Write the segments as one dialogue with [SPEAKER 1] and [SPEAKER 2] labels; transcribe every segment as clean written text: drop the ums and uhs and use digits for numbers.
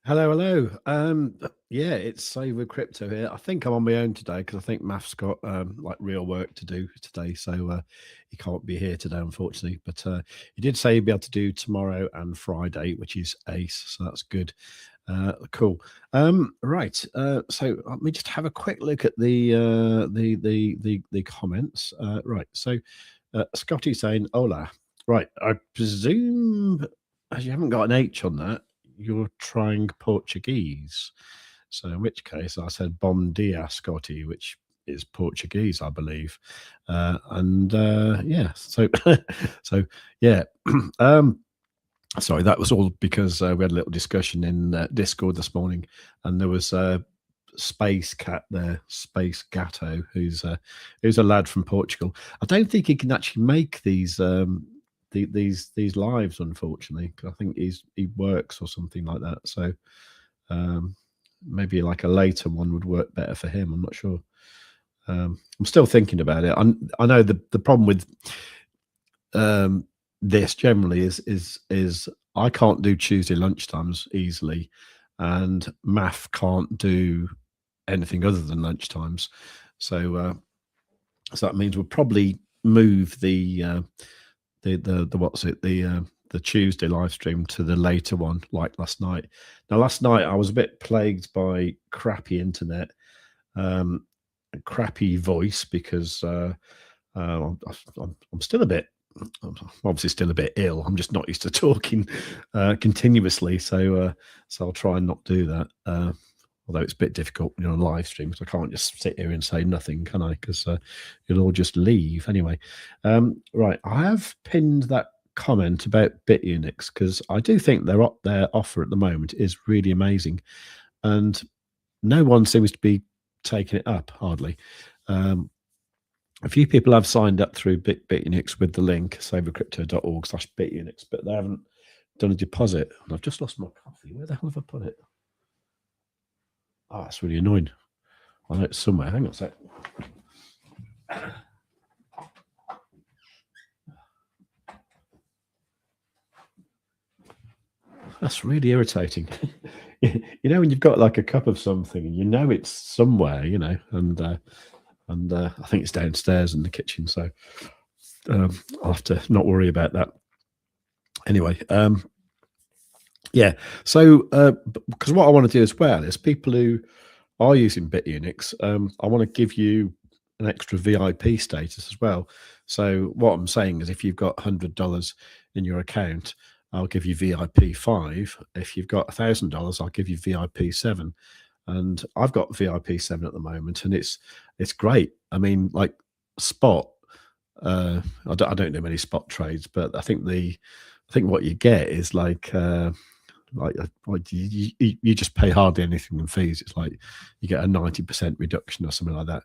[SPEAKER 1] Hello, hello. Yeah, it's Save with Crypto here. I think I'm on my own today because I think Math's got like real work to do today, so he can't be here today, unfortunately. But he did say he'd be able to do tomorrow and Friday, which is ace, so that's good. Cool. Right. So let me just have a quick look at the comments. Right. So Scotty saying hola. Right. I presume as you haven't got an H on that, you're trying Portuguese. So in which case I said bom dia, Scotty, which is Portuguese, I believe. Yeah, so so yeah. Sorry, that was all because we had a little discussion in Discord this morning, and there was Space Cat there, Space Gatto, who's a lad from Portugal. I don't think he can actually make these these lives, unfortunately. I think he works or something like that. So maybe like a later one would work better for him. I'm not sure. I'm still thinking about it. I know the problem with this generally is I can't do Tuesday lunchtimes easily, and Math can't do anything other than lunchtimes. So that means we'll probably move the what's it the Tuesday live stream to the later one, like last night. Now, last night I was a bit plagued by crappy internet, crappy voice because I'm still a bit. I'm obviously still a bit ill. I'm just not used to talking continuously, so I'll try and not do that. Although it's a bit difficult when you're on a live stream, because I can't just sit here and say nothing, can I? Because you'll all just leave anyway. Right, I have pinned that comment about Bitunix because I do think their offer at the moment is really amazing, and no one seems to be taking it up hardly. A few people have signed up through Bitunix with the link savewithcrypto.org/Bitunix, but they haven't done a deposit. And I've just lost my coffee. Where the hell have I put it? Oh, that's really annoying. I know it's somewhere. Hang on a sec. That's really irritating. You know, when you've got like a cup of something and you know it's somewhere, you know, and I think it's downstairs in the kitchen, so I'll have to not worry about that. Anyway, yeah. So because what I want to do as well is people who are using Bitunix, I want to give you an extra VIP status as well. So what I'm saying is if you've got $100 in your account, I'll give you VIP 5. If you've got $1,000, I'll give you VIP 7. And I've got VIP 7 at the moment, and it's great. I mean, like spot, I don't do many spot trades, but I think what you get is like you just pay hardly anything in fees. It's like you get a 90% reduction or something like that,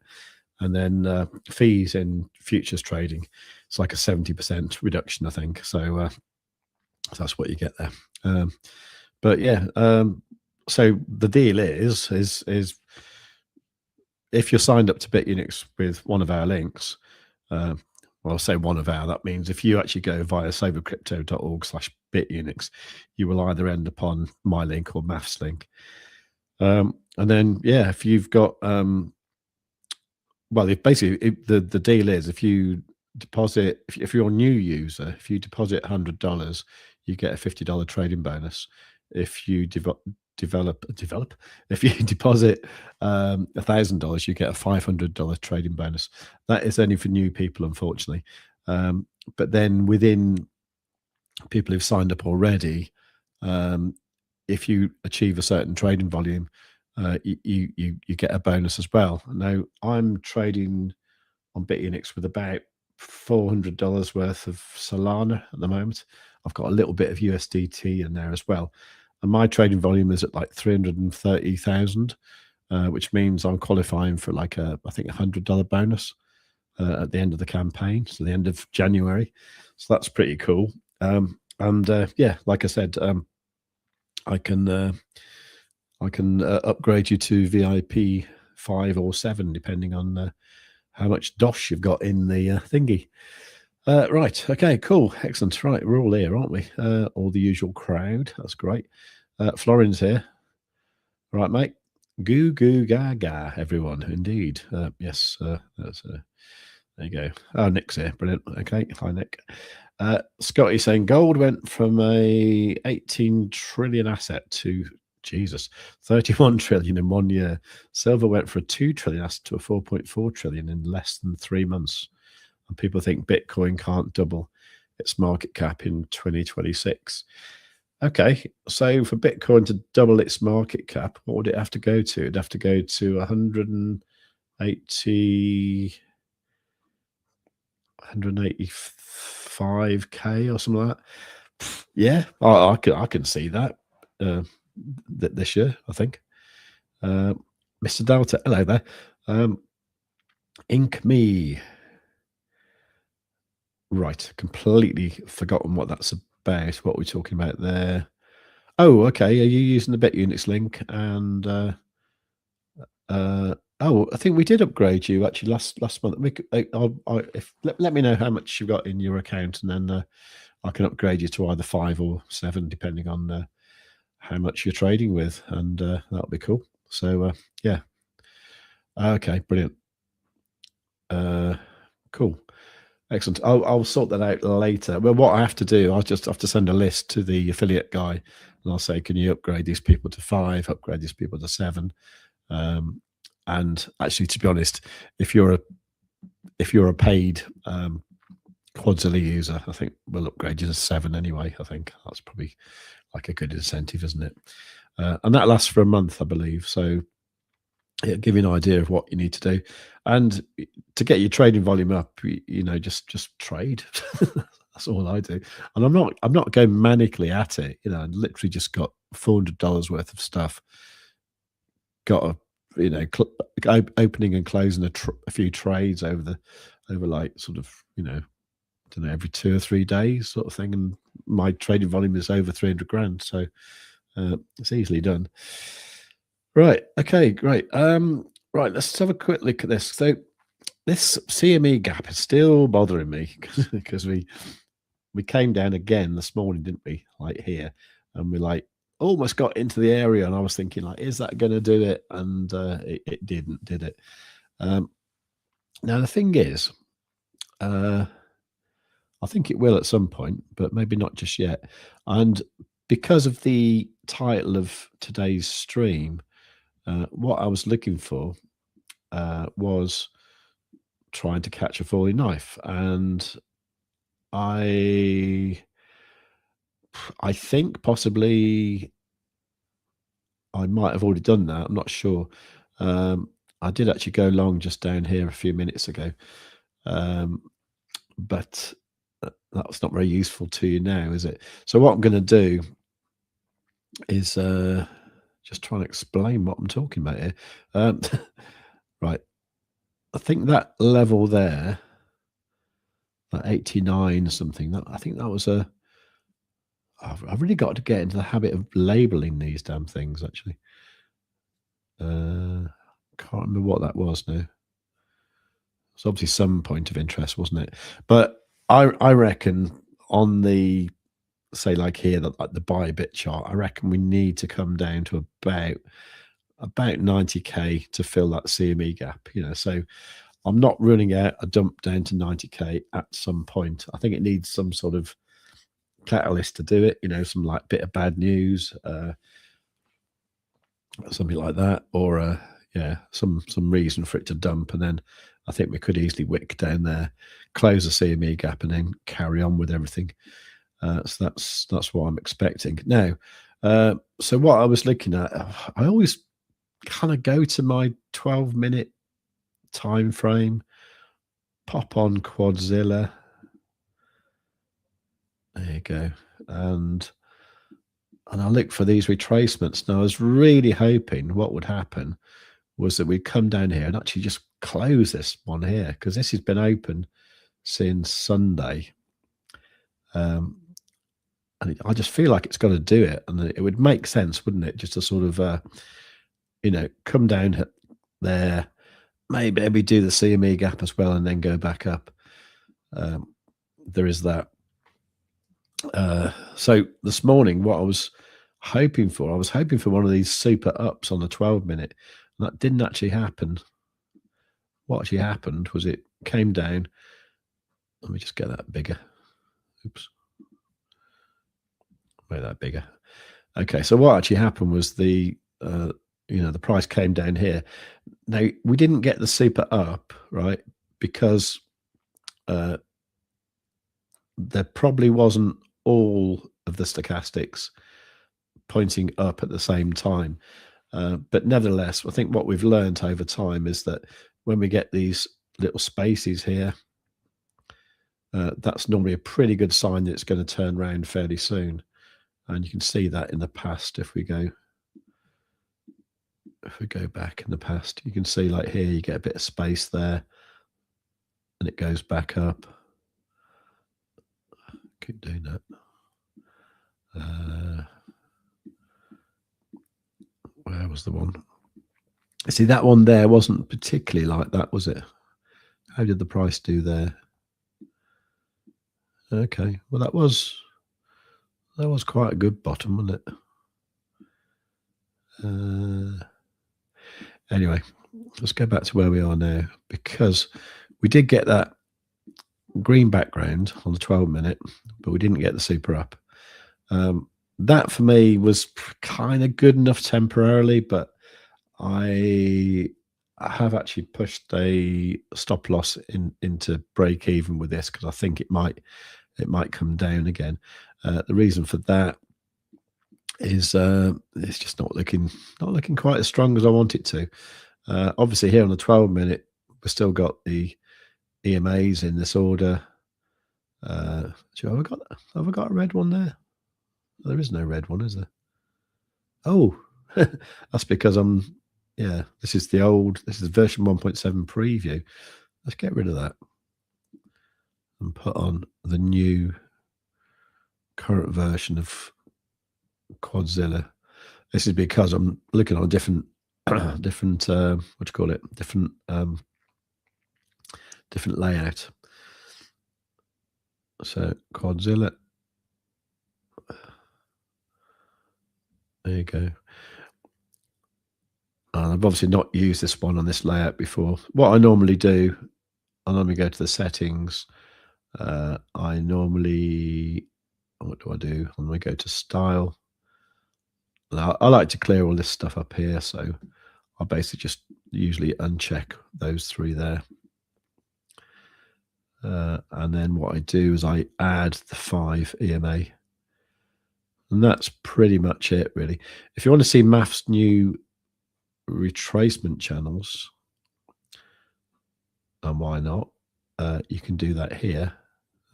[SPEAKER 1] and then fees in futures trading, it's like a 70% reduction, I think. So that's what you get there. But yeah, so the deal is if you're signed up to Bitunix with one of our links, well, I'll say one of our, that means if you actually go via savewithcrypto.org/Bitunix, you will either end up on my link or Math's link. And then, yeah, if you've got, well, the deal is if you deposit, if you're a new user, if you deposit $100, you get a $50 trading bonus. If you if you deposit $1,000, you get a $500 trading bonus. That is only for new people, unfortunately. But then within people who've signed up already, if you achieve a certain trading volume, you get a bonus as well. Now I'm trading on Bitunix with about $400 worth of Solana at the moment. I've got a little bit of USDT in there as well. And my trading volume is at like 330,000, which means I'm qualifying for like I think $100 bonus at the end of the campaign, so the end of January. So that's pretty cool. Yeah, like I said, I can upgrade you to VIP 5 or 7, depending on how much dosh you've got in the thingy. Right. Okay, cool. Excellent. Right. We're all here, aren't we? All the usual crowd. That's great. Florin's here. Right, mate. Goo goo gaga, everyone. Indeed. Yes, that's there you go. Oh, Nick's here. Brilliant. Okay. Hi, Nick. Scotty saying gold went from a 18 trillion asset to Jesus 31 trillion in 1 year. Silver went from a 2 trillion asset to a 4.4 trillion in less than 3 months. And people think Bitcoin can't double its market cap in 2026. Okay, so for Bitcoin to double its market cap, what would it have to go to? It'd have to go to 180, 185k or something like that. Yeah, I can see that this year, I think. Mr. Delta, hello there. Ink me. Right, completely forgotten what that's about. What we're talking about there. Oh, okay. Are you using the Bitunix link? And oh, I think we did upgrade you actually last month. Let me know how much you've got in your account, and then I can upgrade you to either 5 or 7, depending on how much you're trading with, and that'll be cool. So yeah, okay, brilliant. Cool. Excellent. I'll sort that out later. Well, what I have to do, I'll just have to send a list to the affiliate guy, and I'll say, can you upgrade these people to 5, upgrade these people to 7? And actually, to be honest, if you're a paid Quadzilla user, I think we'll upgrade you to 7 anyway. I think that's probably like a good incentive, isn't it? And that lasts for a month, I believe. So it'll give you an idea of what you need to do, and to get your trading volume up, just trade. That's all I do, and I'm not going manically at it. I literally just got $400 worth of stuff. Got opening and closing a few trades over like sort of don't know, every 2 or 3 days sort of thing, and my trading volume is over 300 grand. So it's easily done. Right. Okay. Great. Right. Let's have a quick look at this. So this CME gap is still bothering me because we came down again this morning, didn't we? Like here, and we like almost got into the area, and I was thinking like, is that going to do it? And it didn't, did it? Now the thing is, I think it will at some point, but maybe not just yet. And because of the title of today's stream, what I was looking for was trying to catch a falling knife, and I think possibly I might have already done that. I'm not sure. I did actually go long just down here a few minutes ago, but that's not very useful to you now, is it? So what I'm going to do is just trying to explain what I'm talking about here. Right. I think that level there, that 89 something, I think that was I've really got to get into the habit of labeling these damn things, actually. Can't remember what that was now. It's obviously some point of interest, wasn't it? But I reckon on the, say like here, the Bybit chart, I reckon we need to come down to about 90k to fill that CME gap. So I'm not ruling out a dump down to 90k at some point. I think it needs some sort of catalyst to do it. Some like bit of bad news, something like that, or some reason for it to dump, and then I think we could easily wick down there, close the CME gap, and then carry on with everything. So that's what I'm expecting now. So what I was looking at, I always kind of go to my 12-minute time frame, pop on Quadzilla. There you go, and I look for these retracements. Now I was really hoping what would happen was that we'd come down here and actually just close this one here, because this has been open since Sunday. And I just feel like it's got to do it, and it would make sense, wouldn't it, just to sort of come down there, maybe do the CME gap as well, and then go back up. There is that. So this morning, what I was hoping for. I was hoping for one of these super ups on the 12-minute. And that didn't actually happen. What actually happened was it came down. Let me just get that bigger. Oops. Make that bigger. Okay, so what actually happened was the price came down here. Now, we didn't get the super up, right? Because there probably wasn't all of the stochastics pointing up at the same time. But nevertheless, I think what we've learned over time is that when we get these little spaces here, that's normally a pretty good sign that it's going to turn around fairly soon. And you can see that in the past. If we go back in the past, you can see like here, you get a bit of space there and it goes back up. Keep doing that. Where was the one? See, that one there wasn't particularly like that, was it? How did the price do there? Okay, well that was quite a good bottom, wasn't it? Anyway, let's go back to where we are now, because we did get that green background on the 12-minute, but we didn't get the super up. That for me was kind of good enough temporarily, but I have actually pushed a stop loss into break even with this because I think it might come down again. The reason for that is it's just not looking quite as strong as I want it to. Obviously, here on the 12-minute, we've still got the EMAs in this order. Have I got a red one there? There is no red one, is there? Oh, that's because this is version 1.7 preview. Let's get rid of that and put on the new current version of Quadzilla. This is because I'm looking on a different different layout. So Quadzilla, there you go. I've obviously not used this one on this layout before. What I normally do, I normally go to the settings. What do I do? I'm going to go to style. I like to clear all this stuff up here, so I basically just usually uncheck those three there. And then what I do is I add the 5 EMA. And that's pretty much it, really. If you want to see maff's new retracement channels, and why not, you can do that here.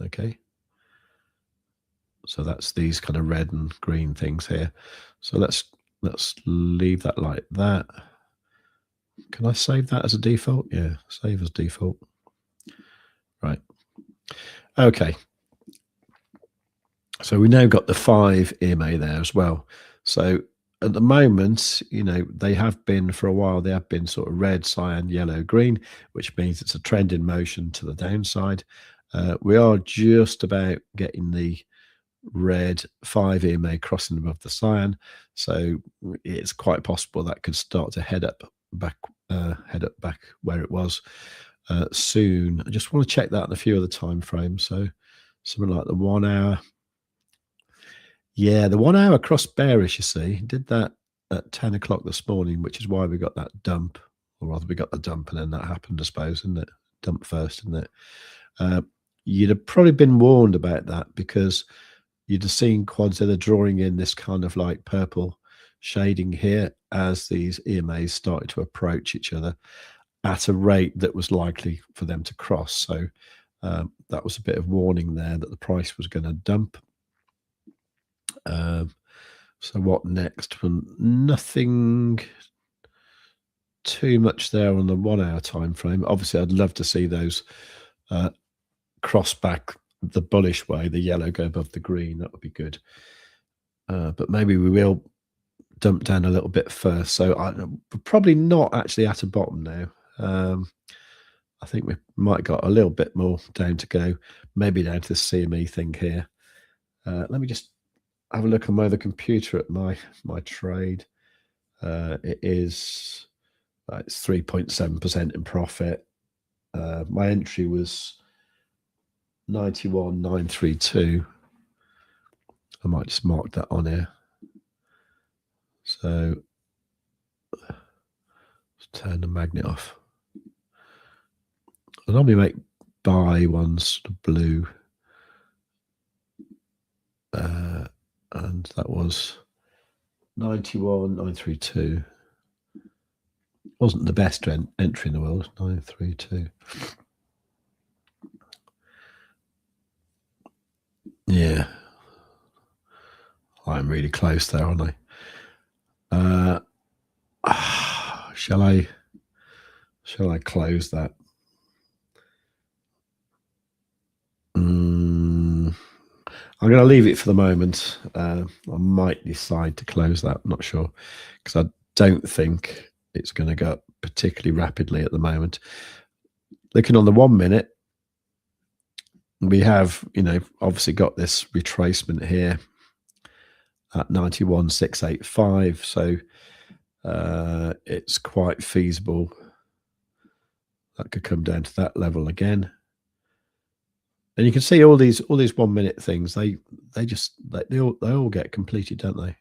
[SPEAKER 1] Okay. So that's these kind of red and green things here. So let's leave that like that. Can I save that as a default? Yeah, save as default. Right. Okay. So we now got the 5 EMA there as well. So at the moment, they have been for a while, they have been sort of red, cyan, yellow, green, which means it's a trend in motion to the downside. We are just about getting the red 5 EMA crossing above the cyan. So it's quite possible that could start to head up back where it was soon. I just want to check that in a few other time frames. So something like the 1 hour. Yeah, the 1 hour cross bearish, you see, did that at 10 o'clock this morning, which is why we got that dump, or rather we got the dump and then that happened, I suppose, isn't it? Dump first, isn't it? You'd have probably been warned about that because you'd have seen Quadzilla drawing in this kind of like purple shading here as these EMAs started to approach each other at a rate that was likely for them to cross. So that was a bit of warning there that the price was going to dump. So what next? Well, nothing too much there on the 1 hour time frame. Obviously, I'd love to see those cross back the bullish way, the yellow go above the green. That would be good. But maybe we will dump down a little bit first. So we're probably not actually at a bottom now. I think we might got a little bit more down to go, maybe down to the CME thing here. Let me just have a look on my other computer at my trade. It is it's 3.7% in profit. My entry was 91,932. I might just mark that on here. So let's turn the magnet off. I normally make buy ones blue. And that was 91,932. Wasn't the best entry in the world, 932. Yeah. I'm really close there, aren't I? Shall I close that? I'm going to leave it for the moment. I might decide to close that. I'm not sure, because I don't think it's going to go up particularly rapidly at the moment. Looking on the 1 minute, we have, obviously got this retracement here at 91,685. So it's quite feasible that could come down to that level again. And you can see all these 1 minute things. They all get completed, don't they?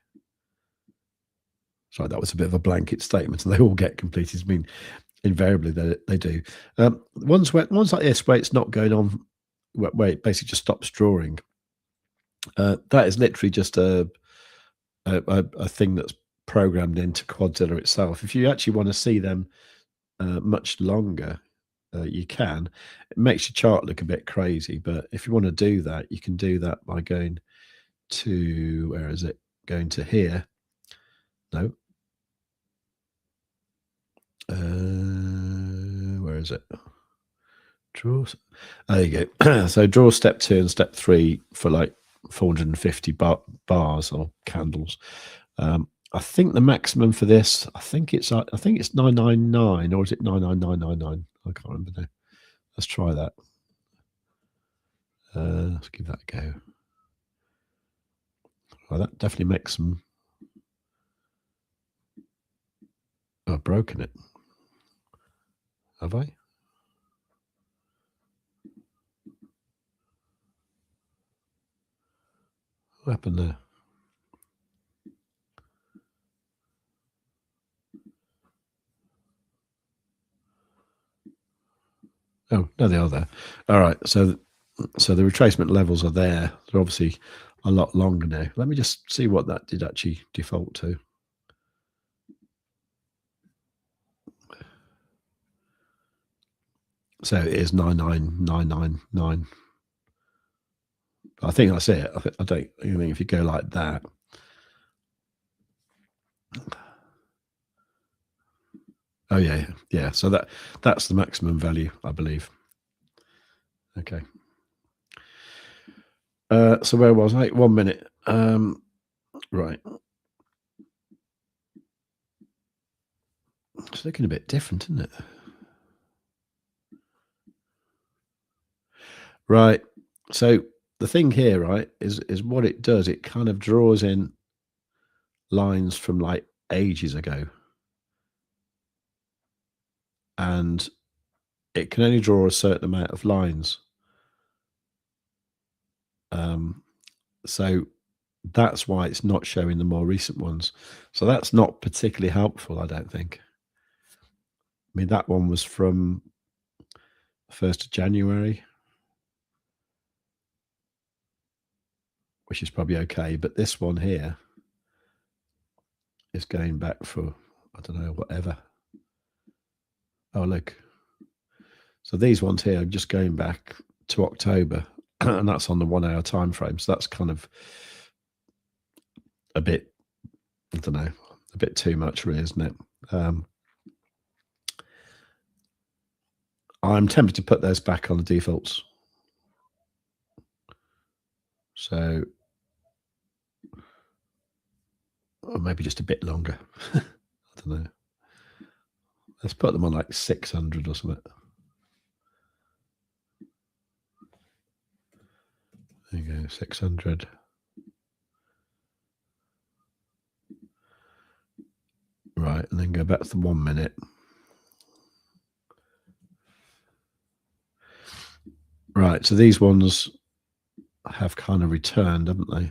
[SPEAKER 1] Sorry, that was a bit of a blanket statement. They all get completed. I mean, invariably they do. Ones like this, where it's not going on, where it basically just stops drawing. That is literally just a thing that's programmed into Quadzilla itself. If you actually want to see them much longer, you can. It makes your chart look a bit crazy, but if you want to do that, you can do that by going to, where is it? Going to here. No. Where is it? Draw. There you go. So draw step 2 and step 3 for like 450 bars or candles. I think the maximum for this, I think it's 999, or is it 99999? I can't remember now. Let's try that. Let's give that a go. Well, that definitely makes some. Oh, I've broken it. Have I? What happened there? Oh, no, they are there. All right. So the retracement levels are there. They're obviously a lot longer now. Let me just see what that did actually default to. So it is 99999. I think that's it. I don't. I mean, if you go like that. Oh yeah. So that's the maximum value, I believe. Okay. So where was I? 1 minute. Right. It's looking a bit different, isn't it? Right. So the thing here, right, is what it does. It kind of draws in lines from like ages ago, and it can only draw a certain amount of lines. So that's why it's not showing the more recent ones. So that's not particularly helpful, I don't think. I mean, that one was from 1st of January, which is probably okay. But this one here is going back for, I don't know, whatever. Oh, look. So these ones here are just going back to October, and that's on the 1 hour time frame. So that's kind of a bit, I don't know, a bit too much, really, isn't it? I'm tempted to put those back on the defaults. So, or maybe just a bit longer. I don't know. Let's put them on like 600 or something. There you go, 600. Right, and then go back to the 1 minute. Right, so these ones have kind of returned, haven't they?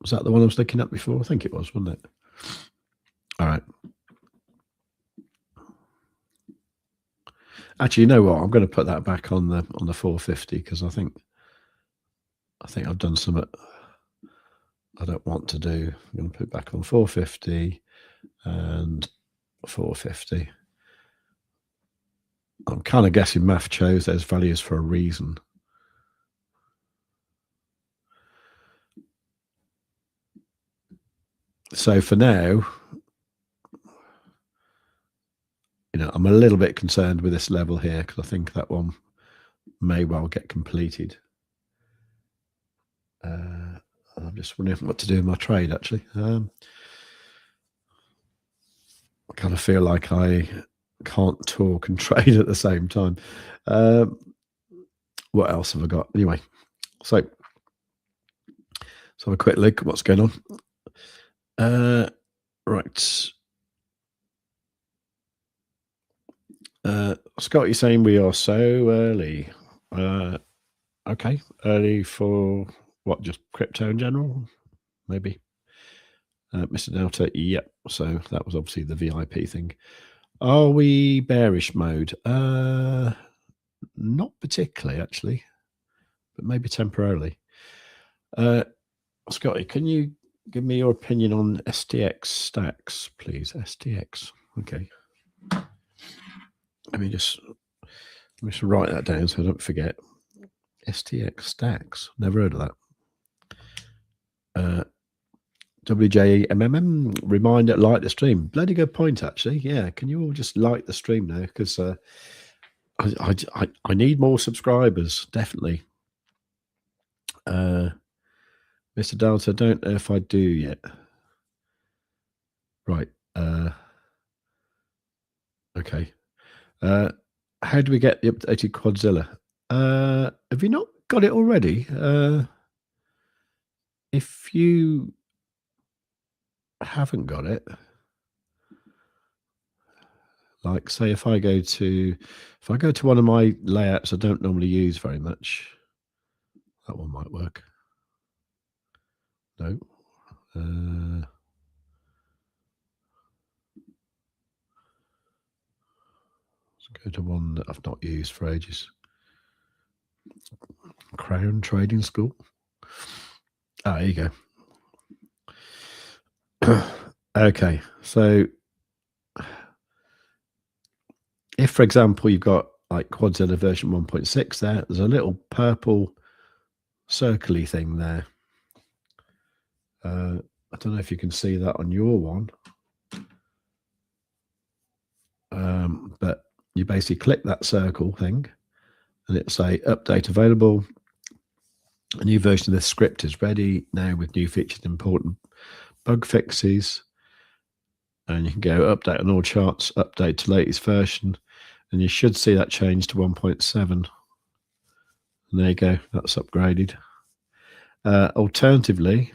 [SPEAKER 1] Was that the one I was looking at before? I think it was, wasn't it? All right. Actually, you know what? I'm going to put that back on the 450 because I think I've done something I don't want to do. I'm going to put it back on 450 and 450. I'm kind of guessing math chose those values for a reason. So for now, I'm a little bit concerned with this level here because I think that one may well get completed. I'm just wondering what to do in my trade, actually. I kind of feel like I can't talk and trade at the same time. What else have I got? Anyway, so let's have a quick look at what's going on. Right. Scott, you're saying we are so early. Okay, early for what? Just crypto in general, maybe. Mr. Delta, yep. So that was obviously the VIP thing. Are we bearish mode? Not particularly, actually, but maybe temporarily. Scotty, can you give me your opinion on STX stacks, please? STX, okay. Let me just write that down so I don't forget. STX stacks, never heard of that. WJMMM, reminder, like the stream. Bloody good point, actually. Yeah, can you all just like the stream now? Because I need more subscribers, definitely. Mr. Delta, don't know if I do yet. Right. Okay. How do we get the updated Quadzilla? Have you not got it already? If you haven't got it, like say if I go to one of my layouts I don't normally use very much, that one might work. No. Let's go to one that I've not used for ages. Crown Trading School. Ah, there you go. Okay, so if, for example, you've got like Quadzilla version 1.6 there, there's a little purple circly thing there. I don't know if you can see that on your one. But you basically click that circle thing and it'll say update available. A new version of this script is ready now with new features and important bug fixes. And you can go update on all charts, update to latest version. And you should see that change to 1.7. And there you go, that's upgraded. Alternatively,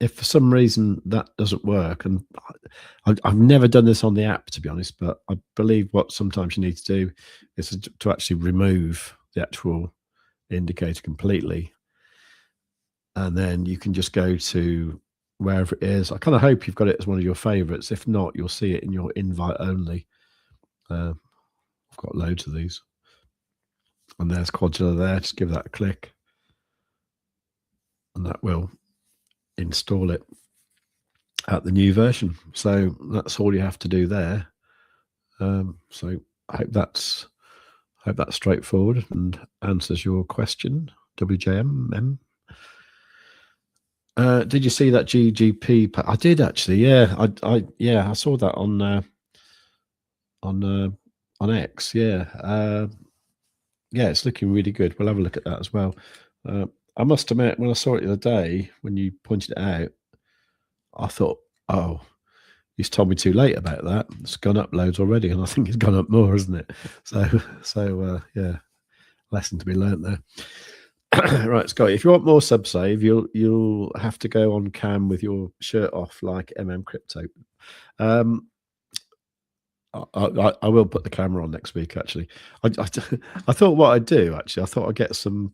[SPEAKER 1] if for some reason that doesn't work, and I've never done this on the app, to be honest, but I believe what sometimes you need to do is to actually remove the actual indicator completely. And then you can just go to wherever it is. I kind of hope you've got it as one of your favorites. If not, you'll see it in your invite only. I've got loads of these. And there's Quadzilla there. Just give that a click. And that will install it at the new version. So that's all you have to do there. So I hope that's straightforward and answers your question, WJMM. Did you see that GGP? I did actually. Yeah, I saw that on X. Yeah, yeah, it's looking really good. We'll have a look at that as well. I must admit, when I saw it the other day, when you pointed it out, I thought, oh, he's told me too late about that. It's gone up loads already, and I think it's gone up more, isn't it? So yeah, lesson to be learnt there. Right, Scott, if you want more sub-save, you'll have to go on cam with your shirt off like Crypto. I will put the camera on next week. Actually, I thought what I'd do. Actually, I thought I'd get some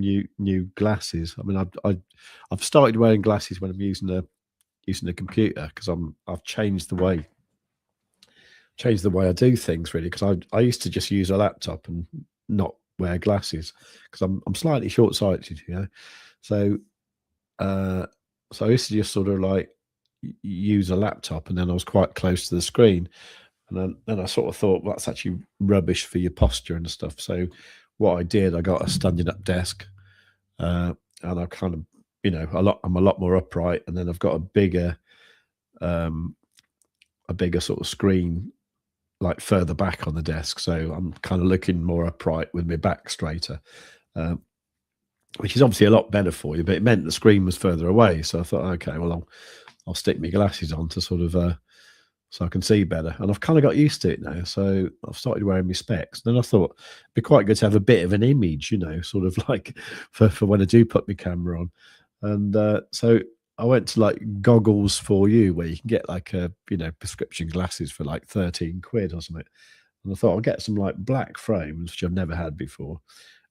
[SPEAKER 1] new glasses. I mean, I've started wearing glasses when I'm using a computer because I've changed the way I do things really. Because I used to just use a laptop and not wear glasses because I'm slightly short sighted, you know. So so I used to just sort of like use a laptop and then I was quite close to the screen. And then I sort of thought, well, that's actually rubbish for your posture and stuff. So what I did, I got a standing up desk, and I kind of, you know, I'm a lot more upright, and then I've got a bigger sort of screen, like further back on the desk. So I'm kind of looking more upright with my back straighter, which is obviously a lot better for you. But it meant the screen was further away. So I thought, okay, well, I'll stick my glasses on to sort of so I can see better. And I've kind of got used to it now. So I've started wearing my specs. Then I thought it'd be quite good to have a bit of an image, you know, sort of like for when I do put my camera on. And so I went to like Goggles for You, where you can get like a, you know, prescription glasses for like 13 quid or something. And I thought I'll get some like black frames, which I've never had before,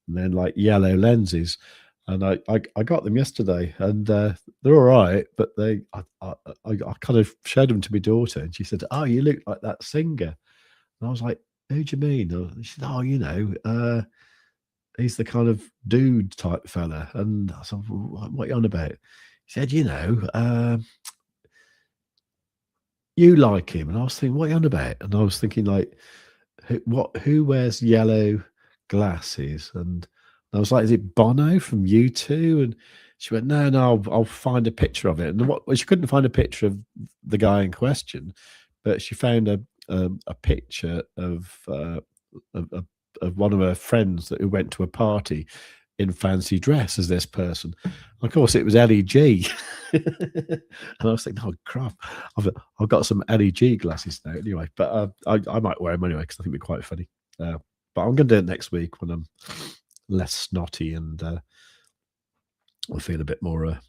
[SPEAKER 1] and then like yellow lenses. And I got them yesterday, and they're all right, but I kind of showed them to my daughter, and she said, "Oh, you look like that singer." And I was like, "Who do you mean?" And she said, "Oh, you know, he's the kind of dude type fella." And I said, "What are you on about?" He said, "You know, you like him." And I was thinking, "What are you on about?" And I was thinking, like, who wears yellow glasses? And I was like, "Is it Bono from U2?" And she went, "No, I'll find a picture of it." And well, she couldn't find a picture of the guy in question, but she found a picture of, of one of her friends who went to a party in fancy dress as this person. Of course, it was LEG. And I was thinking, oh crap, I've got some LEG glasses now anyway. But I might wear them anyway because I think they're quite funny. But I'm going to do it next week when I'm less snotty and I feel a bit more up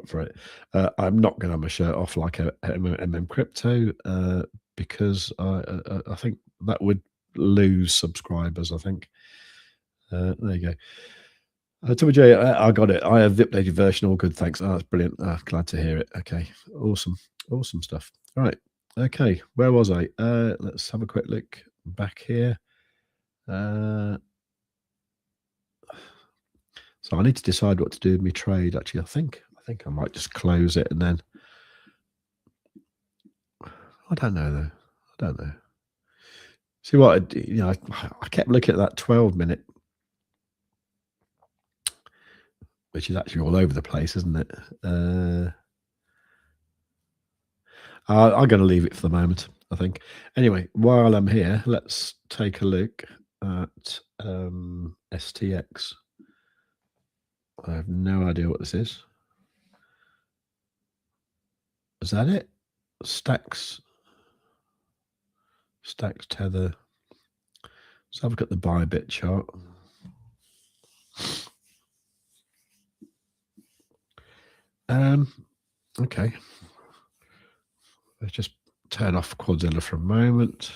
[SPEAKER 1] for it. I'm not going to have my shirt off like a Crypto because I think that would lose subscribers. I think. There you go. Tommy J, I got it. I have the updated version. All good, thanks. Oh, that's brilliant. Glad to hear it. Okay, awesome stuff. All right. Okay, where was I? Let's have a quick look back here. So I need to decide what to do with my trade. Actually, I think I might just close it and then. I don't know though. I don't know. See what I kept looking at that 12-minute. Which is actually all over the place, isn't it? I'm going to leave it for the moment, I think. Anyway, while I'm here, let's take a look at STX. I have no idea what this is. Is that it? Stacks tether. Let's have a look at the Bybit chart. Okay. Let's just turn off Quadzilla for a moment.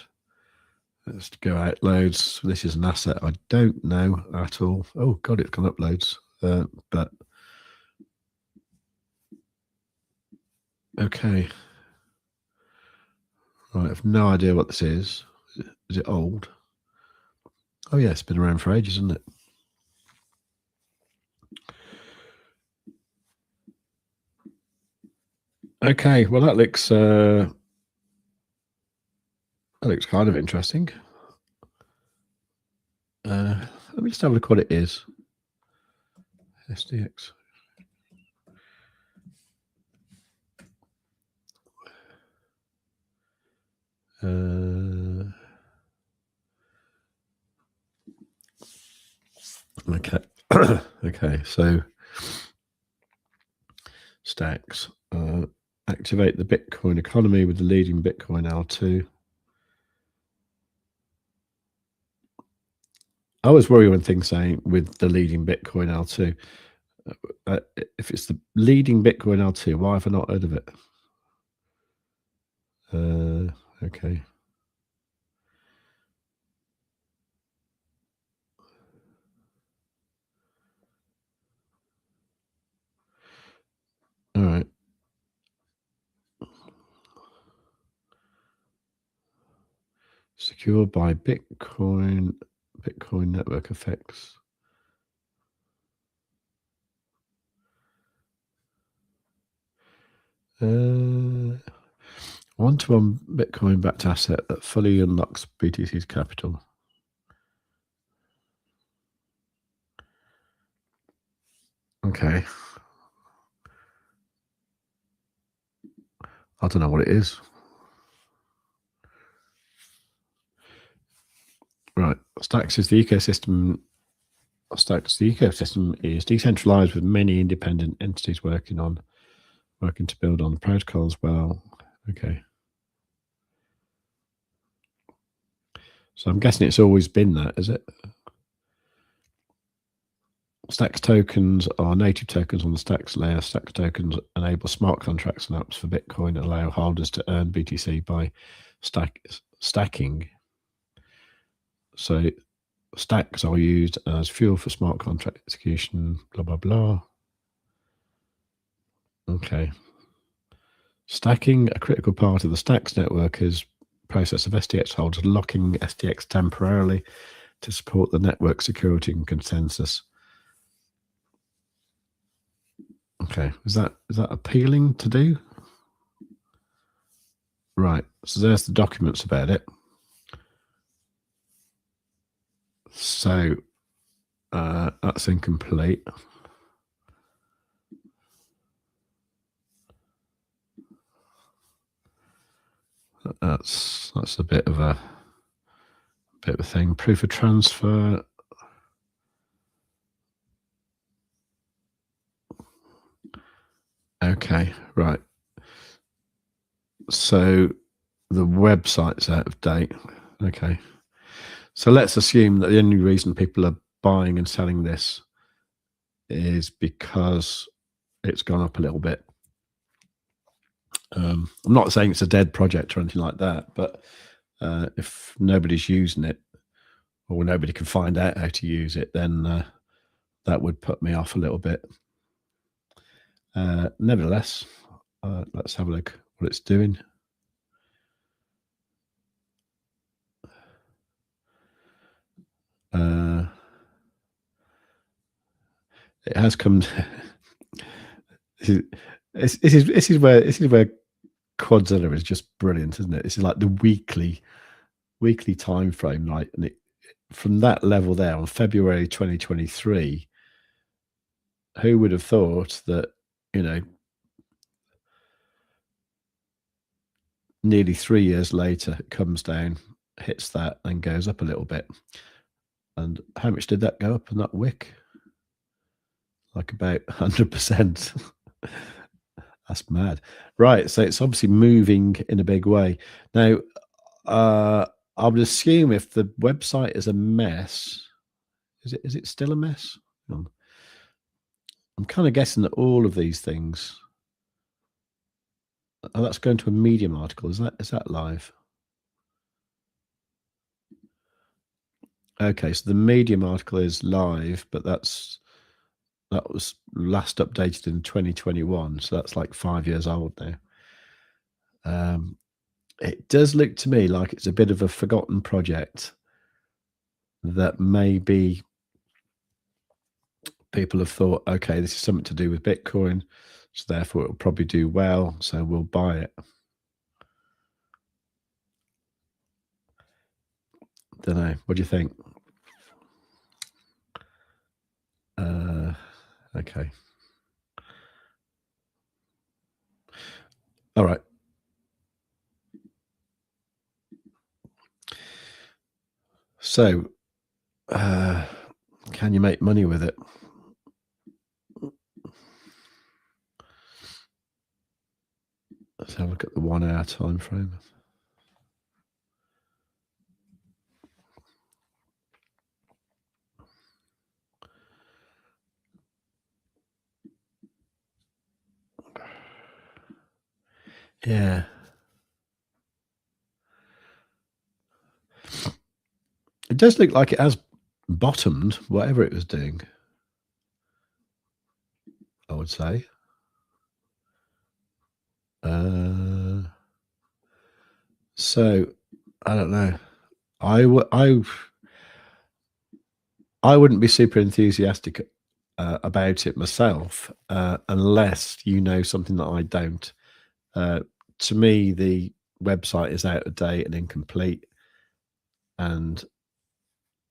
[SPEAKER 1] Let's go out loads. This is an asset I don't know at all. Oh God, it's gone up loads. But okay. Right, I have no idea what this is. Is it old? Oh yeah, it's been around for ages, isn't it? Okay, well that looks kind of interesting. Let me just have a look what it is. SDX. Okay. Okay, so stacks. Activate the Bitcoin economy with the leading Bitcoin L2. I always worry when things say with the leading Bitcoin L2. If it's the leading Bitcoin L2, why have I not heard of it? Okay. All right. Secured by Bitcoin network effects. One-to-one Bitcoin-backed asset that fully unlocks BTC's capital. Okay. I don't know what it is. Right. Stacks is the ecosystem. Stacks, the ecosystem is decentralized with many independent entities working to build on the protocol as well. Okay. So I'm guessing it's always been that, is it? Stacks tokens are native tokens on the Stacks layer. Stacks tokens enable smart contracts and apps for Bitcoin and allow holders to earn BTC by stacking. So stacks are used as fuel for smart contract execution, blah, blah, blah. Okay. Stacking, a critical part of the Stacks network, is process of STX holders locking STX temporarily to support the network security and consensus. Okay, is that appealing to do? Right, so there's the documents about it. So that's incomplete. That's a bit of a thing. Proof of transfer. Okay, right. So the website's out of date. Okay. So let's assume that the only reason people are buying and selling this is because it's gone up a little bit. I'm not saying it's a dead project or anything like that, but if nobody's using it or nobody can find out how to use it, then that would put me off a little bit. Nevertheless, let's have a look what it's doing. It has come. This is where Quadzilla is just brilliant, isn't it? This is like the weekly time frame, like, and from that level there on February 2023. Who would have thought that, nearly 3 years later, it comes down, hits that, and goes up a little bit. And how much did that go up in that wick? Like about 100%. That's mad. Right, so it's obviously moving in a big way. Now, I would assume if the website is a mess, is it still a mess? I'm kind of guessing that all of these things. Oh, that's going to a Medium article. Is that live? Okay, so the Medium article is live, but that was last updated in 2021, so that's like 5 years old now. It does look to me like it's a bit of a forgotten project that maybe people have thought, okay, this is something to do with Bitcoin, so therefore it'll probably do well, so we'll buy it. Don't know. What do you think? Okay. All right. So, can you make money with it? Let's have a look at the 1 hour time frame. Yeah. It does look like it has bottomed, whatever it was doing, I would say. So I don't know. I wouldn't be super enthusiastic about it myself unless you know something that I don't. To me, the website is out of date and incomplete, and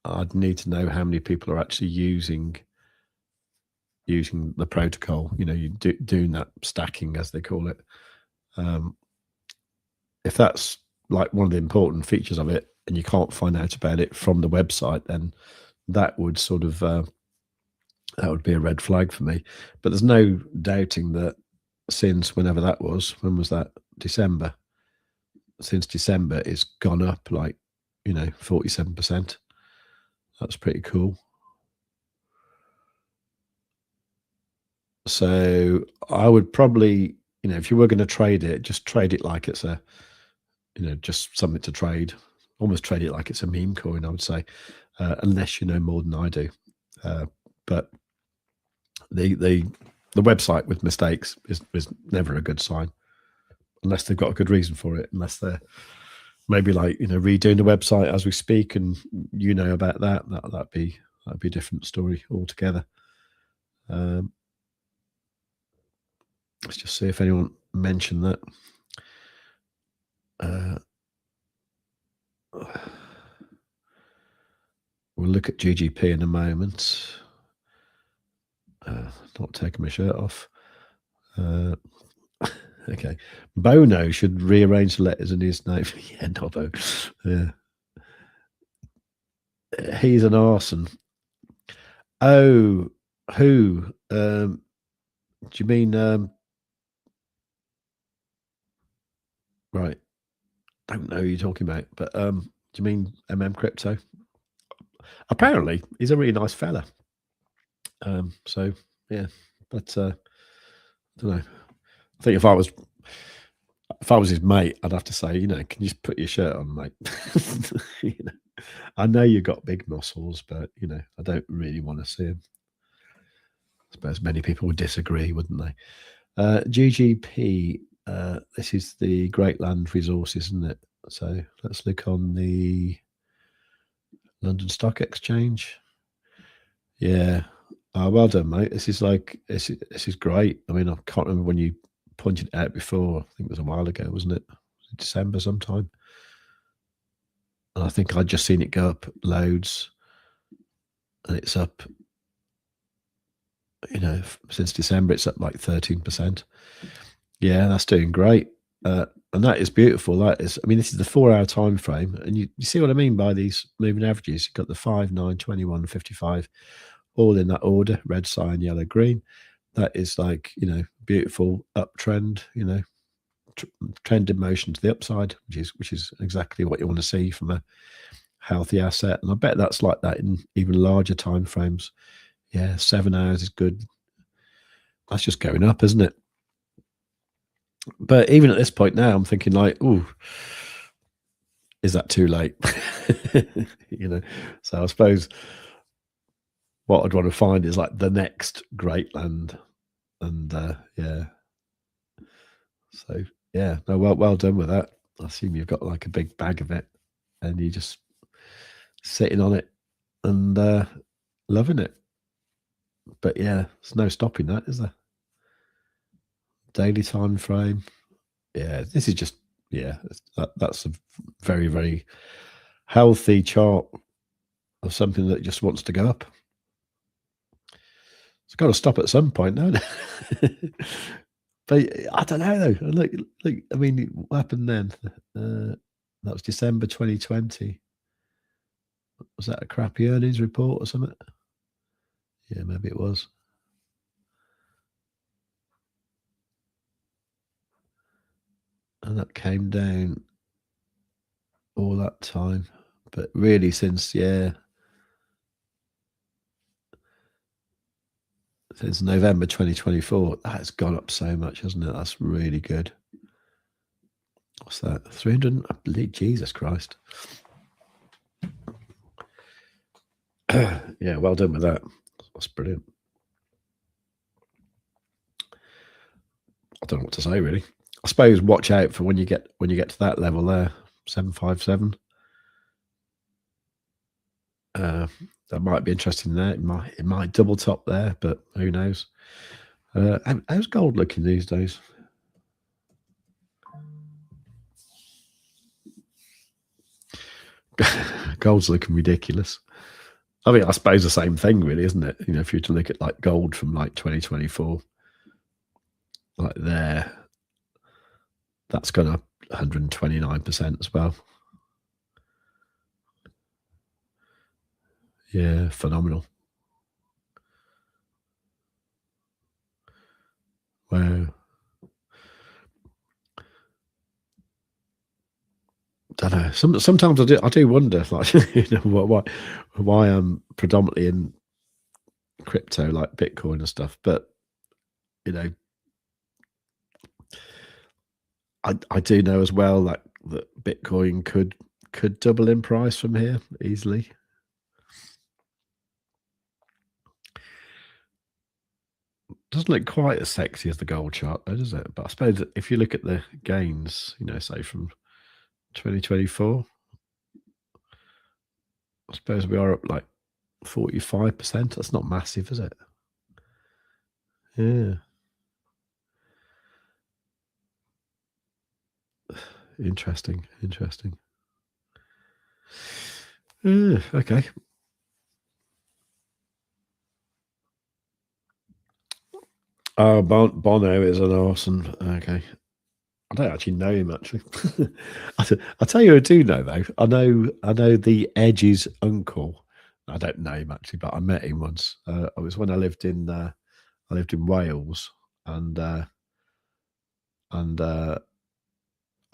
[SPEAKER 1] I'd need to know how many people are actually using the protocol. You know, doing that stacking, as they call it. If that's like one of the important features of it, and you can't find out about it from the website, then that would sort of that would be a red flag for me. But there's no doubting that since whenever that was, when was that? December. Since December, it's gone up like 47%. That's pretty cool. So I would probably, if you were going to trade it, just trade it like it's a, just something to trade. Almost trade it like it's a meme coin, I would say, unless you know more than I do. But the website with mistakes is never a good sign, unless they've got a good reason for it. Unless they're maybe like redoing the website as we speak, and about that'd be a different story altogether. Let's just see if anyone mentioned that. We'll look at GGP in a moment. Not taking my shirt off. Okay. Bono should rearrange the letters in his name. Yeah, Dobbo. Yeah. He's an arson. Oh, who? Do you mean right? Don't know who you're talking about, but do you mean Crypto? Apparently, he's a really nice fella. So yeah, but I don't know. I think if I was his mate, I'd have to say, can you just put your shirt on, mate? I know you've got big muscles, but I don't really want to see him. I suppose many people would disagree, wouldn't they? GGP. This is the Great Land Resources, isn't it? So let's look on the London Stock Exchange. Yeah. Well done, mate. This is great. I mean, I can't remember when you pointed it out before. I think it was a while ago, wasn't it? December sometime. And I think I'd just seen it go up loads, and it's up. Since December, it's up like 13%. Yeah, that's doing great. And that is beautiful. That is, I mean, this is the 4-hour time frame, and you see what I mean by these moving averages. You've got the 5, 9, 21, 55, all in that order: red sign, yellow, green. That is like beautiful uptrend. Trend in motion to the upside, which is exactly what you want to see from a healthy asset. And I bet that's like that in even larger time frames. Yeah, 7 hours is good. That's just going up, isn't it? But even at this point now, I'm thinking like, ooh, is that too late? So I suppose what I'd want to find is like the next great land. And yeah. So yeah, no, well done with that. I assume you've got like a big bag of it and you're just sitting on it and loving it. But yeah, there's no stopping that, is there? Daily time frame. Yeah, this is just, yeah, that's a very, very healthy chart of something that just wants to go up. It's got to stop at some point, no? But I don't know though. Look. I mean, what happened then? That was December 2020. Was that a crappy earnings report or something? Yeah, maybe it was. And that came down all that time. But really, since November 2024, that's gone up so much, hasn't it? That's really good. What's that? 300? I believe, Jesus Christ. Yeah, well done with that. That's brilliant. I don't know what to say really. I suppose watch out for when you get to that level there, 757. That might be interesting there. It might double top there, but who knows? How's gold looking these days? Gold's looking ridiculous. I mean, I suppose the same thing, really, isn't it? You know, if you were to look at like gold from like 2024, like there, that's gone up 129% as well. Yeah, phenomenal. Wow. Don't know. Sometimes I do wonder, like, you know, why I'm predominantly in crypto, like Bitcoin and stuff. But you know, I do know as well that Bitcoin could double in price from here easily. Doesn't look quite as sexy as the gold chart, though, does it? But I suppose if you look at the gains, you know, say from 2024, I suppose we are up like 45%. That's not massive, is it? Yeah. Interesting. Okay. Oh, Bono is an arson. Okay. I don't actually know him actually. I'll tell you who I do know though. I know the Edge's uncle. I don't know him actually, but I met him once. It was when I lived in Wales, and I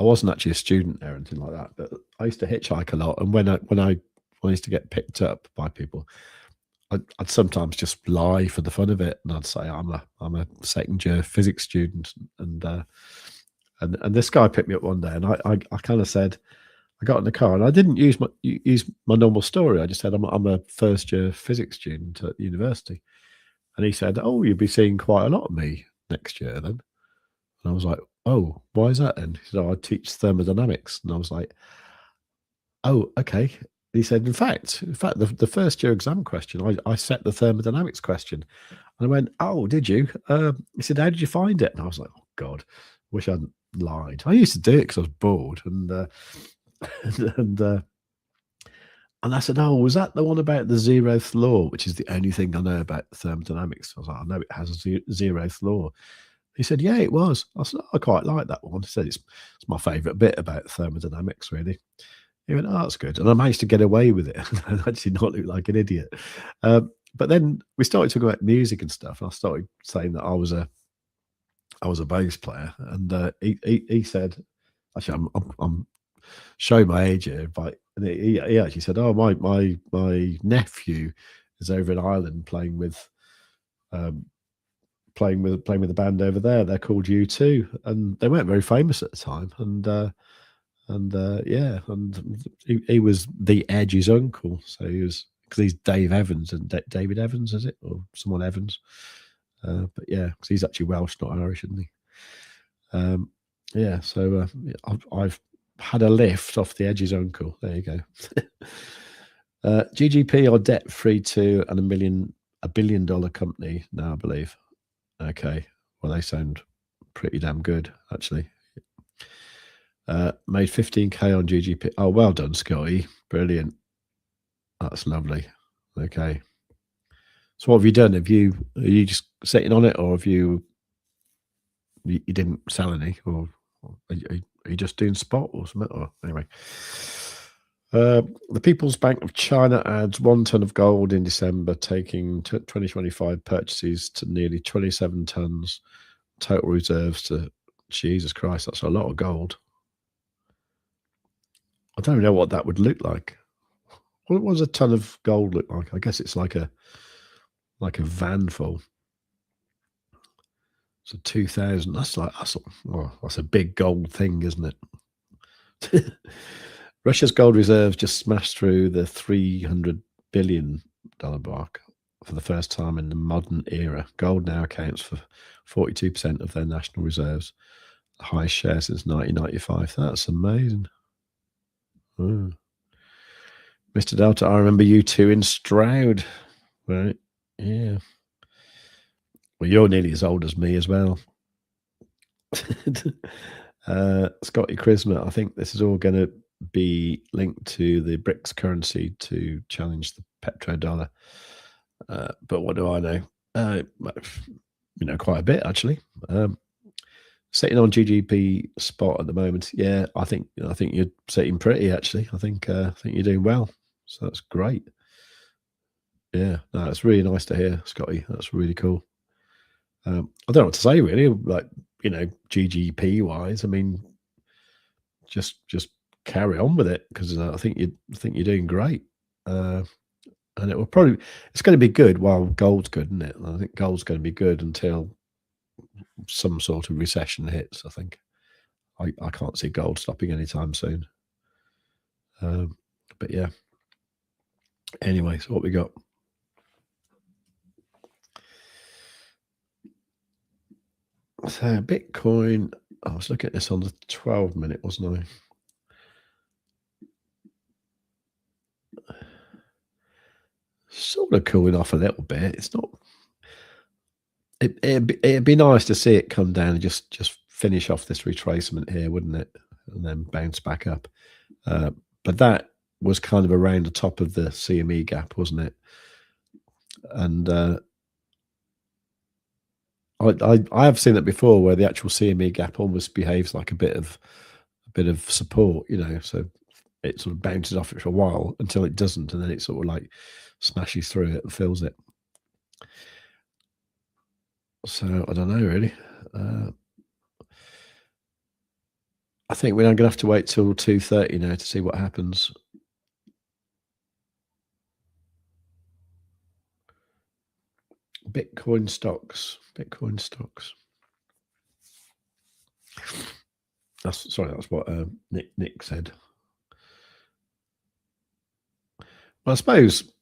[SPEAKER 1] wasn't actually a student there or anything like that. But I used to hitchhike a lot, and when I used to get picked up by people, I'd sometimes just lie for the fun of it, and I'd say I'm a second year physics student, and this guy picked me up one day, and I kind of said, I got in the car, and I didn't use my normal story. I just said I'm a first year physics student at university, and he said, "Oh, you'll be seeing quite a lot of me next year then." And I was like, "Oh, why is that then?" He said, "Oh, I teach thermodynamics," and I was like, "Oh, okay." He said, "In fact, the first year exam question, I set the thermodynamics question." And I went, "Oh, did you?" He said, "How did you find it?" And I was like, "Oh God, wish I hadn't lied." I used to do it because I was bored, and and and I said, "Oh, was that the one about the zeroth law, which is the only thing I know about thermodynamics?" I was like, "I know it has a zeroth law." He said, "Yeah, it was." I said, "I quite like that one." He said, "It's my favourite bit about thermodynamics, really." He went, "Oh, that's good." And I managed to get away with it and actually not look like an idiot. But then we started talking about music and stuff. And I started saying that I was a bass player, and he said, actually, I'm showing my age here, but he actually said, "Oh, my nephew is over in Ireland um, playing with the band over there. They're called U2, and they weren't very famous at the time, yeah, and he was the Edge's uncle, so he was, because he's Dave Evans and David Evans, is it, or someone Evans? But yeah, because he's actually Welsh, not Irish, isn't he? Yeah, so yeah, I've had a lift off the Edge's uncle. There you go. GGP are debt free to a $1 billion company now, I believe. Okay, well they sound pretty damn good actually. Made 15k on GGP. Oh, well done, Scotty. Brilliant. That's lovely. Okay. So what have you done? Are you just sitting on it, or have you didn't sell any, or are you just doing spot or something? Or anyway. The People's Bank of China adds 1 ton of gold in December, taking 2025 purchases to nearly 27 tons. Total reserves to, Jesus Christ, that's a lot of gold. I don't know what that would look like. What does a ton of gold look like? I guess it's like a van full. So 2,000. That's a big gold thing, isn't it? Russia's gold reserves just smashed through the $300 billion mark for the first time in the modern era. Gold now accounts for 42% of their national reserves, the highest share since 1995. That's amazing. Oh. Mr. Delta, I remember you two in Stroud. Right. Yeah. Well, you're nearly as old as me as well. Scotty Christmas, I think this is all going to be linked to the BRICS currency to challenge the petrodollar. But what do I know? Quite a bit actually. Sitting on GGP spot at the moment. Yeah, I think you're sitting pretty actually. I think you're doing well. So that's great. Yeah, no, it's really nice to hear, Scotty. That's really cool. I don't know what to say really. Like, GGP wise, I mean, just carry on with it because I think you're doing great. And it's going to be good while gold's good, isn't it? And I think gold's going to be good until some sort of recession hits. I think I can't see gold stopping anytime soon. But yeah. Anyway, so what we got? So Bitcoin, I was looking at this on the 12-minute, wasn't I? Sort of cooling off a little bit. It's not. It'd be nice to see it come down and just finish off this retracement here, wouldn't it? And then bounce back up. But that was kind of around the top of the CME gap, wasn't it? And I have seen that before, where the actual CME gap almost behaves like a bit of support, So it sort of bounces off it for a while until it doesn't, and then it sort of like smashes through it and fills it. So I don't know really. I think we're going to have to wait till 2:30 now to see what happens. Bitcoin stocks. That's what Nick said. Well, I suppose,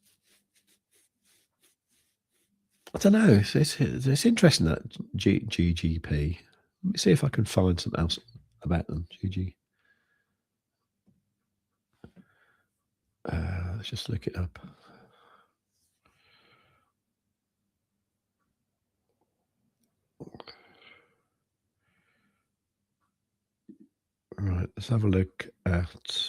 [SPEAKER 1] I don't know. It's interesting that GGP. Let me see if I can find something else about them. GG. Let's just look it up. Right, let's have a look at.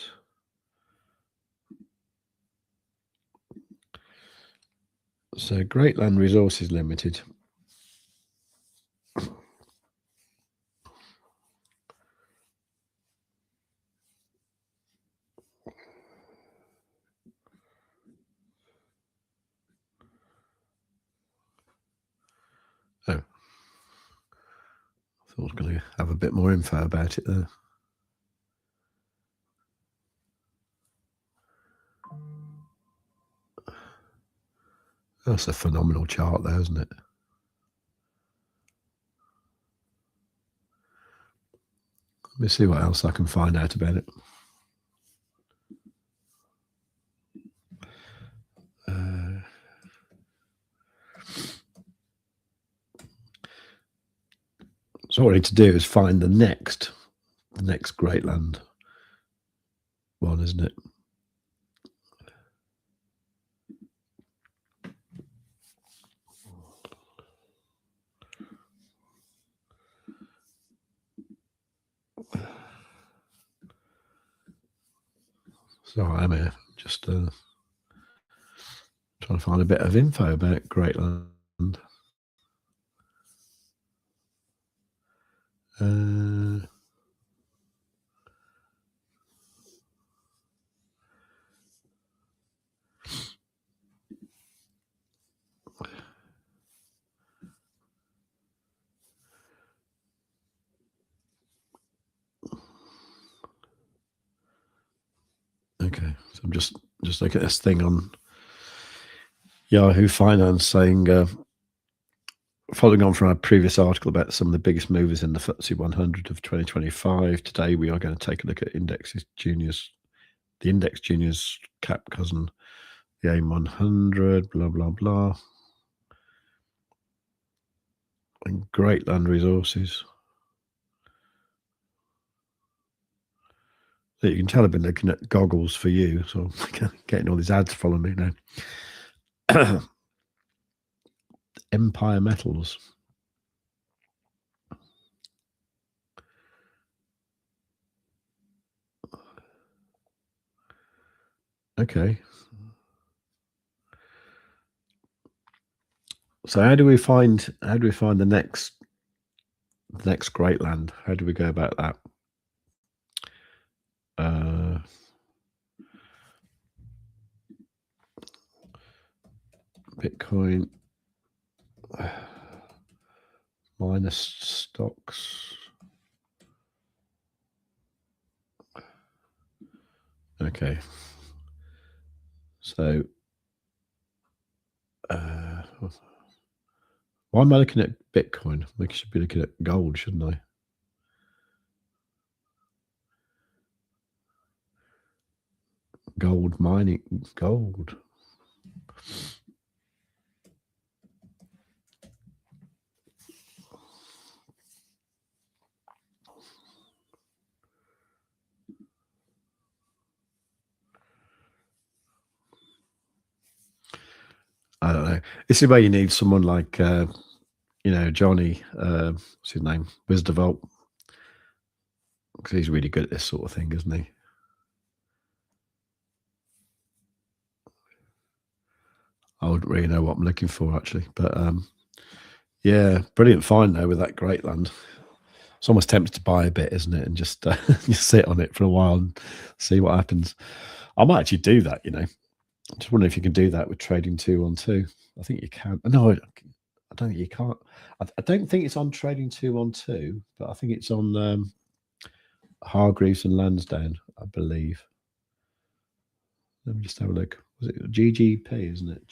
[SPEAKER 1] So Great Land Resources Limited. Oh, I thought I was going to have a bit more info about it there. That's a phenomenal chart there, isn't it? Let me see what else I can find out about it. So what I need to do is find the next Great Land one, isn't it? So I'm here just trying to find a bit of info about Great Land. Okay, so I'm just looking at this thing on Yahoo Finance saying Following on from our previous article about some of the biggest movers in the FTSE 100 of 2025, today we are going to take a look at indexes juniors, the index juniors cap cousin, the AIM 100, blah, blah, blah. And Great Land Resources. You can tell I've been looking at goggles for you, so I'm getting all these ads following me now. Empire Metals. Okay. So how do we find the next great land? How do we go about that? Bitcoin minus stocks. Okay. So why am I looking at Bitcoin? I should be looking at gold, shouldn't I? Gold mining, gold. I don't know. This is where you need someone like, Johnny, what's his name? Wisdevolt. Because he's really good at this sort of thing, isn't he? I wouldn't really know what I'm looking for, actually. But, yeah, brilliant find, though, with that great land. It's almost tempted to buy a bit, isn't it? And just, just sit on it for a while and see what happens. I might actually do that, I just wonder if you can do that with trading 212. I think you can. No, I don't think you can't. I don't think it's on trading 212, but I think it's on Hargreaves and Lansdowne, I believe. Let me just have a look. Was it GGP, isn't it?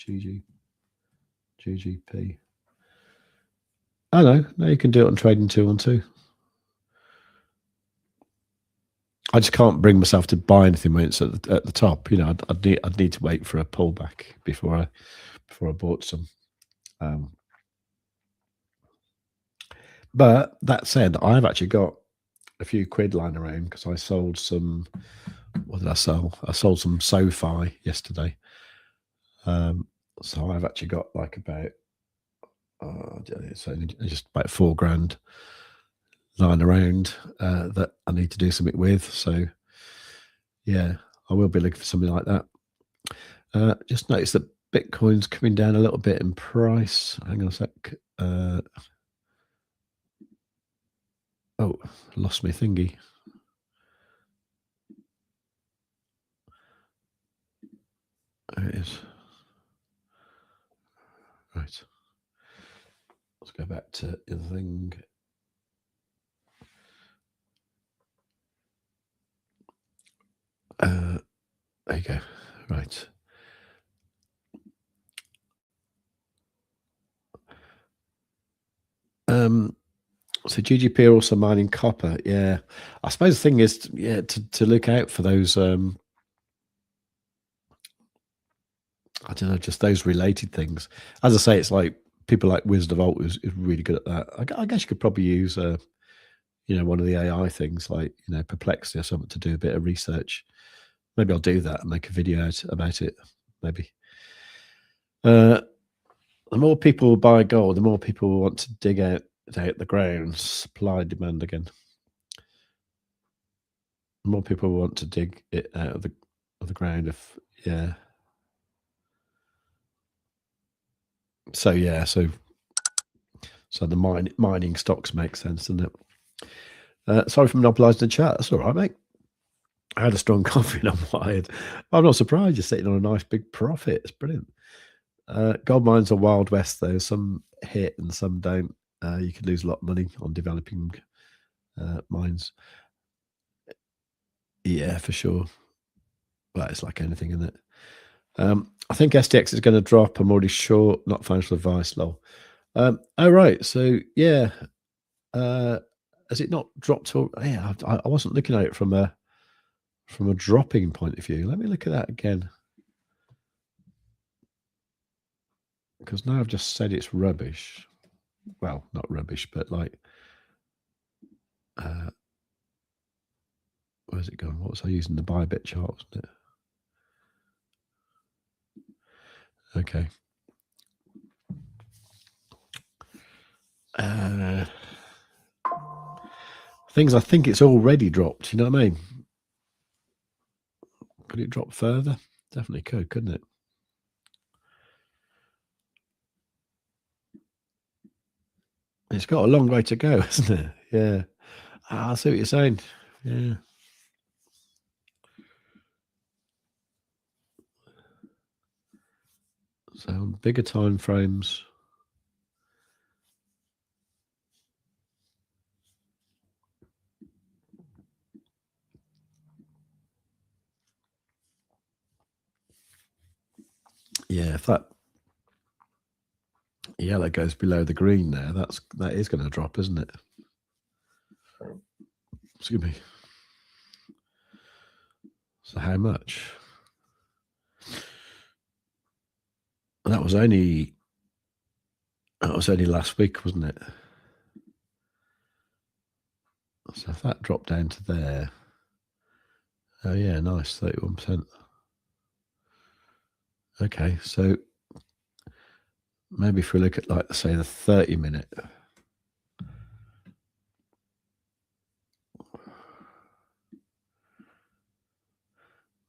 [SPEAKER 1] GGP. Oh, no, you can do it on trading 212. I just can't bring myself to buy anything when it's at the top. I'd need to wait for a pullback before I bought some. But that said, I've actually got a few quid lying around because I sold some. What did I sell? I sold some SoFi yesterday. So I've actually got like about just about $4,000 lying around that I need to do something with. So yeah, I will be looking for something like that. Just noticed that Bitcoin's coming down a little bit in price. Hang on a sec. Oh, lost my thingy. There it is. Right. Let's go back to the thing. There you go. Right. So GGP are also mining copper. Yeah. I suppose the thing is, to look out for those, I don't know, just those related things. As I say, it's like people like Wisdevolt is really good at that. I guess you could probably use, one of the AI things like, Perplexity or something to do a bit of research. Maybe I'll do that and make a video about it. Maybe. The more people buy gold, the more people want to dig out the ground. Supply demand again. The more people want to dig it out of the ground. So the mining stocks make sense, doesn't it? Sorry for monopolising the chat. That's all right, mate. I had a strong coffee and I'm wired. I'm not surprised you're sitting on a nice big profit. It's brilliant. Gold mines are Wild West, though. Some hit and some don't. You could lose a lot of money on developing mines. Yeah, for sure. Well, it's like anything, isn't it? I think STX is going to drop. I'm already short. Not financial advice, lol. Oh, right. So, yeah. Has it not dropped? Yeah, I wasn't looking at it from a dropping point of view. Let me look at that again. Because now I've just said it's rubbish. Well, not rubbish, but like, where's it gone? What was I using? The Bybit chart, wasn't it? Okay. Things I think it's already dropped. You know what I mean? Could it drop further? Definitely could, couldn't it? It's got a long way to go, hasn't it? Yeah. I see what you're saying. Yeah. So on bigger time frames. Yeah, if that yellow goes below the green there, that is going to drop, isn't it? Excuse me. So how much? That was only last week, wasn't it? So if that dropped down to there, oh yeah, nice, 31%. Okay, so maybe if we look at, like, say, the 30-minute.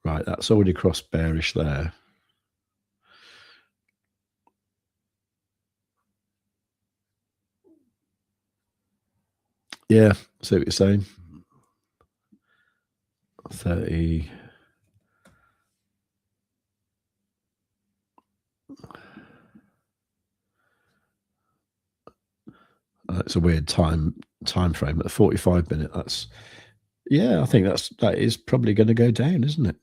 [SPEAKER 1] Right, that's already crossed bearish there. Yeah, see what you're saying. 30. It's a weird time frame. At the 45-minute, that's, yeah, I think that is probably going to go down, isn't it?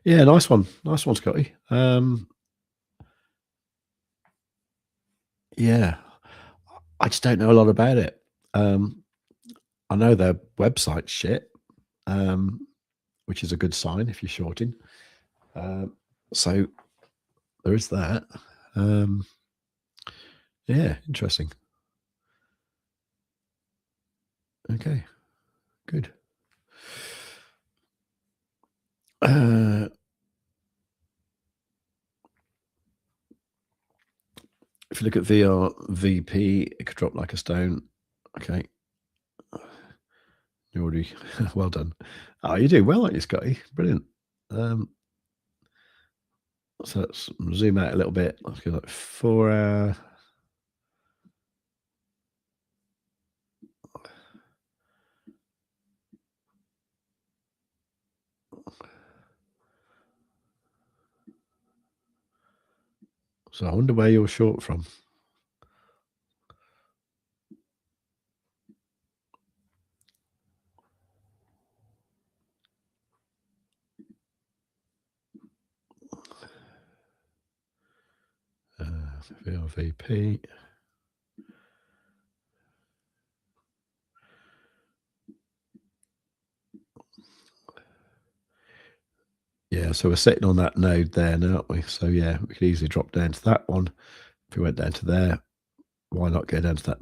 [SPEAKER 1] Yeah, nice one, Scotty. Yeah, I just don't know a lot about it. I know their website's shit, which is a good sign if you're shorting. So there is that. Yeah, interesting. Okay, good. If you look at VRVP, it could drop like a stone. Okay. You already, well done. Oh, you do well, aren't you, Scotty? Brilliant. So let's zoom out a little bit. Let's go like 4 hour. So I wonder where you're short from. VRVP. Yeah, so we're sitting on that node there now, aren't we? So yeah, we could easily drop down to that one. If we went down to there, why not go down to that?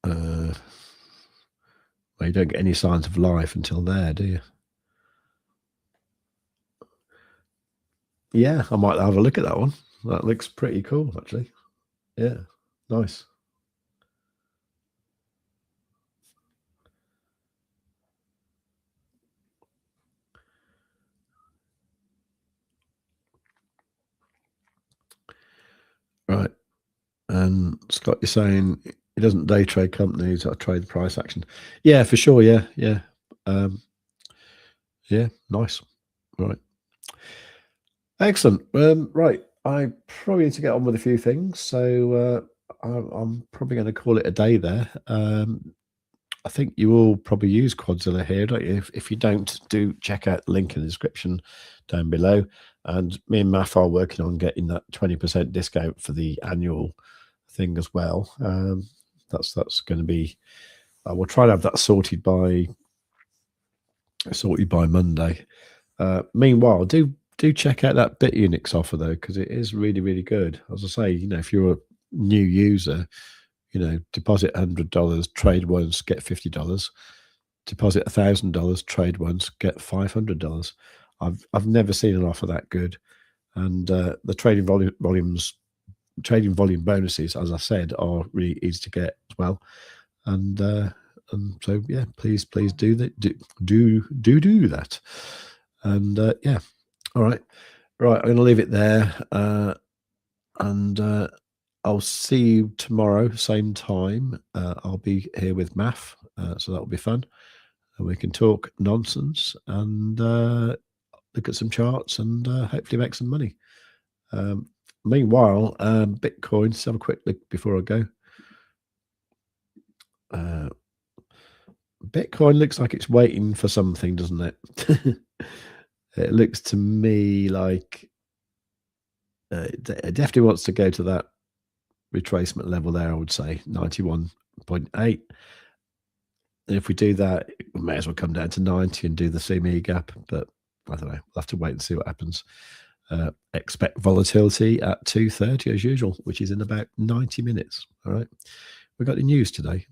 [SPEAKER 1] Well, you don't get any signs of life until there, do you? Yeah, I might have a look at that one. That looks pretty cool, actually. Yeah, nice. Right. And Scott, you're saying he doesn't day trade companies or trade price action. Yeah, for sure. Yeah, yeah. Yeah, nice. Right. Excellent. Right. I probably need to get on with a few things. So I'm probably going to call it a day there. I I think you will probably use Quadzilla here, don't you? If you don't, do check out the link in the description down below. And me and Maff are working on getting that 20% discount for the annual thing as well. That's going to be. We'll try to have that sorted by Monday. Meanwhile, do check out that Bitunix offer though, because it is really, really good. As I say, if you're a new user, deposit $100, trade once, get $50. Deposit $1,000, trade once, get $500. I've never seen an offer that good, and the trading volume bonuses, as I said, are really easy to get as well. And so yeah, please do that. Do that. And yeah, all right. I'm going to leave it there, and I'll see you tomorrow, same time. I'll be here with Maff, so that'll be fun. And we can talk nonsense and look at some charts and hopefully make some money. Meanwhile, Bitcoin, let's have a quick look before I go. Bitcoin looks like it's waiting for something, doesn't it? It looks to me like it definitely wants to go to that retracement level there, I would say 91.8. And if we do that, we may as well come down to 90 and do the CME gap, but I don't know. We'll have to wait and see what happens. Expect volatility at 2:30 as usual, which is in about 90 minutes. All right. We've got the news today.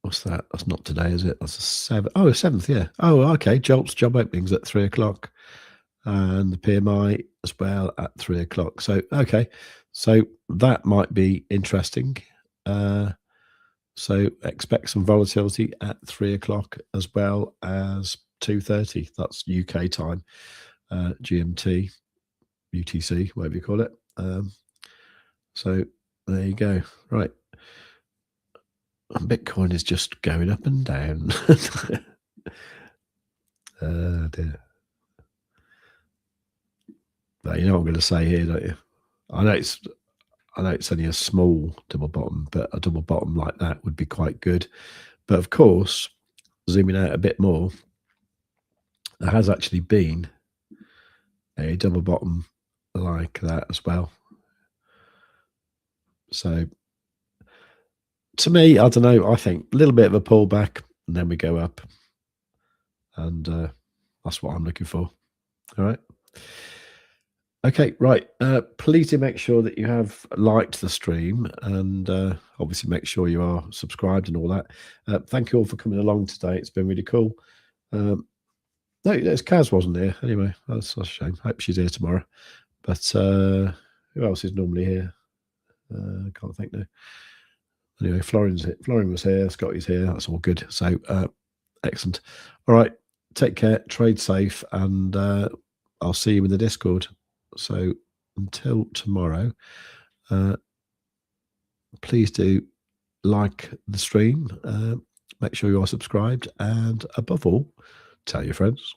[SPEAKER 1] What's that? That's not today, is it? That's the 7th. Oh, 7th, yeah. Oh, okay. Jolt's job openings at 3 o'clock. And the PMI as well at 3 o'clock. So, okay. So that might be interesting. So expect some volatility at 3 o'clock as well as 2:30. That's UK time, GMT, UTC, whatever you call it. So there you go. Right. Bitcoin is just going up and down. Dear. But you know what I'm going to say here, don't you? I know it's only a small double bottom, but a double bottom like that would be quite good. But of course, zooming out a bit more, there has actually been a double bottom like that as well. So to me, I don't know, I think a little bit of a pullback and then we go up. And that's what I'm looking for. All right. Okay, right. Please do make sure that you have liked the stream and obviously make sure you are subscribed and all that. Thank you all for coming along today. It's been really cool. No, Kaz wasn't here. Anyway, that's a shame. Hope she's here tomorrow. But who else is normally here? I can't think now. Anyway, Florin was here. Scotty's here. That's all good. So excellent. All right. Take care. Trade safe. And I'll see you in the Discord. So until tomorrow, please do like the stream. Make sure you are subscribed. And above all, tell your friends.